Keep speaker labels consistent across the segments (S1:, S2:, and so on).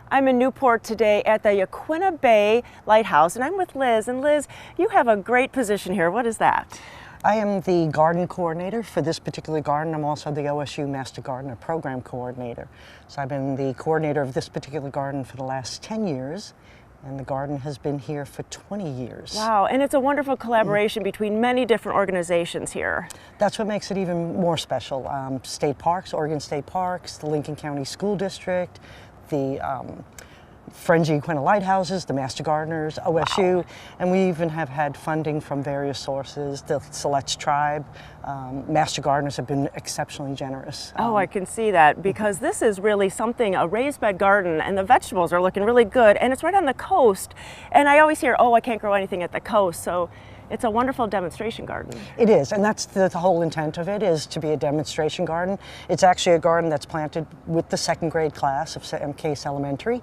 S1: I'm in Newport today at the Yaquina Bay Lighthouse, and I'm with Liz. And Liz, you have a great position here. What is that?
S2: I am the garden coordinator for this particular garden. I'm also the OSU Master Gardener Program Coordinator. So I've been the coordinator of this particular garden for the last 10 years, and the garden has been here for 20 years.
S1: Wow, and it's a wonderful collaboration between many different organizations here.
S2: That's what makes it even more special. State parks, Oregon State Parks, the Lincoln County School District, the Friends of Yaquina Lighthouses, the Master Gardeners, OSU, and we even have had funding from various sources. The Siletz Tribe, Master Gardeners have been exceptionally generous.
S1: Oh, I can see that, because this is really something, a raised bed garden, and the vegetables are looking really good, and it's right on the coast. And I always hear, oh, I can't grow anything at the coast, so it's a wonderful demonstration garden.
S2: It is, and that's the whole intent of it, is to be a demonstration garden. It's actually a garden that's planted with the second grade class of MCASE Elementary.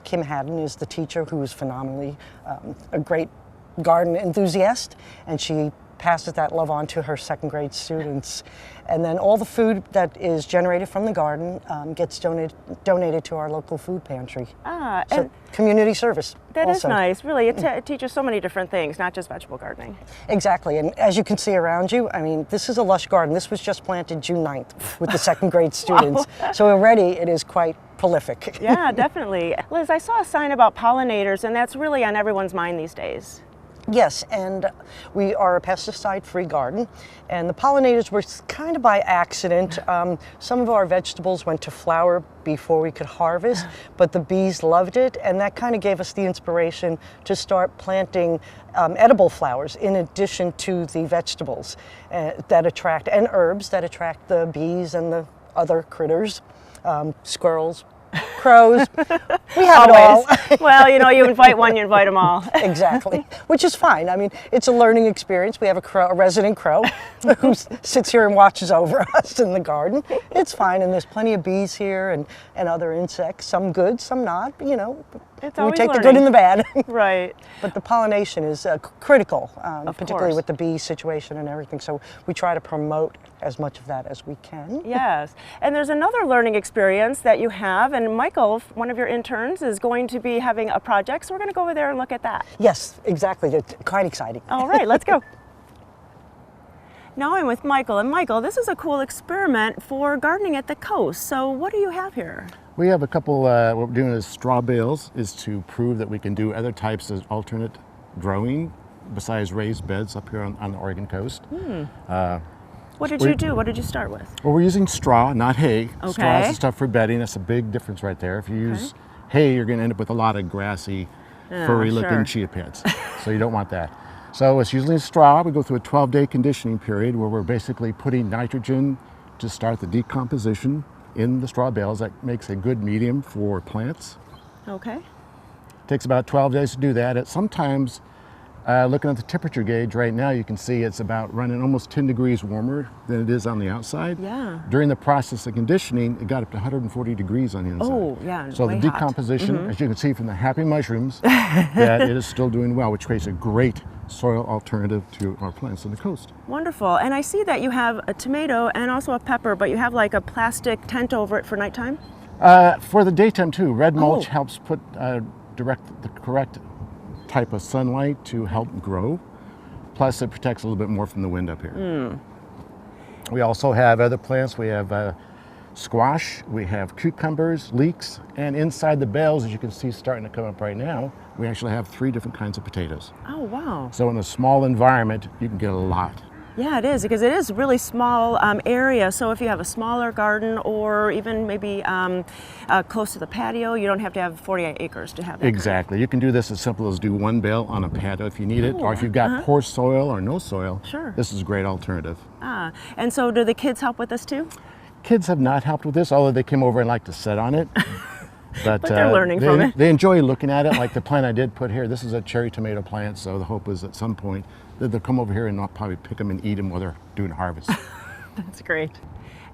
S2: Kim Haddon is the teacher, who is phenomenally a great garden enthusiast, and she passes that love on to her second grade students. And then all the food that is generated from the garden gets donated to our local food pantry. So and community service.
S1: That
S2: also
S1: is nice, really. It teaches so many different things, not just vegetable gardening.
S2: Exactly, and as you can see around you, I mean, this is a lush garden. This was just planted June 9th with the second grade students.
S1: Wow.
S2: So already it is quite prolific.
S1: Yeah, definitely. Liz, I saw a sign about pollinators, and that's really on everyone's mind these days.
S2: Yes, and we are a pesticide-free garden, and the pollinators were kind of by accident. Some of our vegetables went to flower before we could harvest, but the bees loved it, and that kind of gave us the inspiration to start planting edible flowers in addition to the vegetables that attract, and herbs that attract the bees and the other critters, squirrels, crows. We have
S1: Always.
S2: it all.
S1: Well, you know, you invite one, you invite them all.
S2: Exactly, which is fine. I mean, it's a learning experience. We have a resident crow who sits here and watches over us in the garden. It's fine, and there's plenty of bees here and other insects, some good, some not, you know.
S1: It's
S2: we
S1: always
S2: take
S1: learning.
S2: the good and the bad.
S1: Right.
S2: But the pollination is critical, particularly
S1: course.
S2: with the bee situation and everything. So we try to promote as much of that as we can.
S1: Yes. And there's another learning experience that you have, and Michael, one of your interns, is going to be having a project, so we're going to go over there and look at that.
S2: Yes, exactly. It's quite exciting.
S1: All right, let's go. Now I'm with Michael, and Michael, this is a cool experiment for gardening at the coast. So what do you have here?
S3: We have a couple, what we're doing is straw bales, is to prove that we can do other types of alternate growing besides raised beds up here on the Oregon coast.
S1: What did you do? What did you start with?
S3: Well, we're using straw, not hay.
S1: Okay.
S3: Straw is the stuff for bedding. That's a big difference right there. If you use hay, you're going to end up with a lot of grassy, furry-looking chia pets. So you don't want that. So it's usually straw. We go through a 12-day conditioning period where we're basically putting nitrogen to start the decomposition in the straw bales. That makes a good medium for plants.
S1: Okay.
S3: It takes about 12 days to do that. Sometimes, looking at the temperature gauge right now, you can see it's about running almost 10 degrees warmer than it is on the outside.
S1: Yeah.
S3: During the process of conditioning, it got up to 140 degrees on the inside.
S1: Oh, yeah,
S3: So
S1: way
S3: the
S1: hot.
S3: decomposition, as you can see from the happy mushrooms, that it is still doing well, which creates a great soil alternative to our plants on the coast.
S1: Wonderful. And I see that you have a tomato and also a pepper, but you have like a plastic tent over it for nighttime?
S3: For the daytime too, red mulch helps put direct the correct type of sunlight to help grow. Plus it protects a little bit more from the wind up here. We also have other plants. We have squash, we have cucumbers, leeks, and inside the bales, as you can see starting to come up right now, we actually have 3 different kinds of potatoes.
S1: Oh, wow.
S3: So in a small environment, you can get a lot.
S1: Yeah, it is, because it is a really small area. So if you have a smaller garden or even maybe close to the patio, you don't have to have 48 acres to have that.
S3: Exactly. You can do this as simple as do 1 bale on a patio if you need it, or if you've got poor soil or no soil, this is a great alternative.
S1: And so do the kids help with this too?
S3: Kids have not helped with this, although they came over and like to sit on it. But
S1: they're learning from it.
S3: They enjoy looking at it. Like the plant I did put here, this is a cherry tomato plant, so the hope is at some point that they'll come over here and I'll probably pick them and eat them while they're doing harvest.
S1: That's great.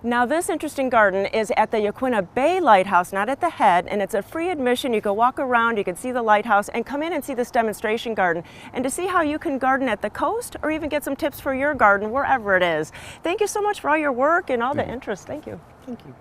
S1: Now this interesting garden is at the Yaquina Bay Lighthouse, not at the head, and it's a free admission. You can walk around, you can see the lighthouse, and come in and see this demonstration garden, and to see how you can garden at the coast or even get some tips for your garden wherever it is. Thank you so much for all your work and all the interest. Thank you.
S2: Thank you.